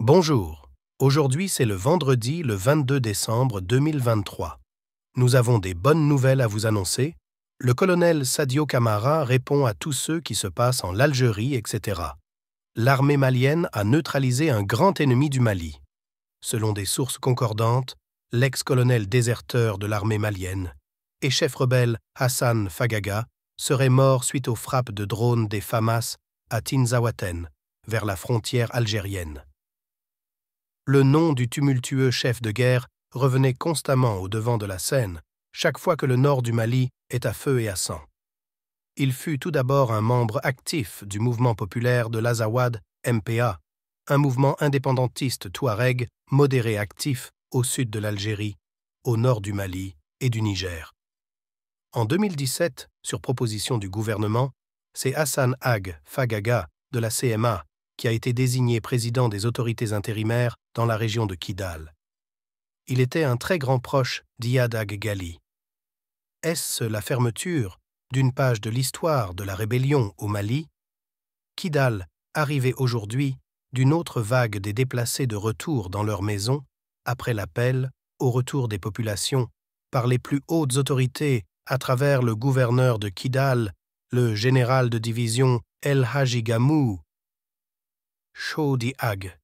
Bonjour, aujourd'hui c'est le vendredi le 22 décembre 2023. Nous avons des bonnes nouvelles à vous annoncer. Le colonel Sadio Camara répond à tous ceux qui se passent en Algérie, etc. L'armée malienne a neutralisé un grand ennemi du Mali. Selon des sources concordantes, l'ex-colonel déserteur de l'armée malienne et chef rebelle Hassan Fagaga serait mort suite aux frappes de drones des FAMAS à Tinzaouaten, vers la frontière algérienne. Le nom du tumultueux chef de guerre revenait constamment au devant de la scène, chaque fois que le nord du Mali est à feu et à sang. Il fut tout d'abord un membre actif du mouvement populaire de l'Azawad MPA, un mouvement indépendantiste touareg modéré actif au sud de l'Algérie, au nord du Mali et du Niger. En 2017, sur proposition du gouvernement, c'est Hassan Ag Fagaga de la CMA qui a été désigné président des autorités intérimaires dans la région de Kidal. Il était un très grand proche d'Iyad Ag Ghali. Est-ce la fermeture d'une page de l'histoire de la rébellion au Mali? Kidal arrivait aujourd'hui d'une autre vague des déplacés de retour dans leur maison après l'appel au retour des populations par les plus hautes autorités à travers le gouverneur de Kidal, le général de division El Hadji Gamou Chodi Ag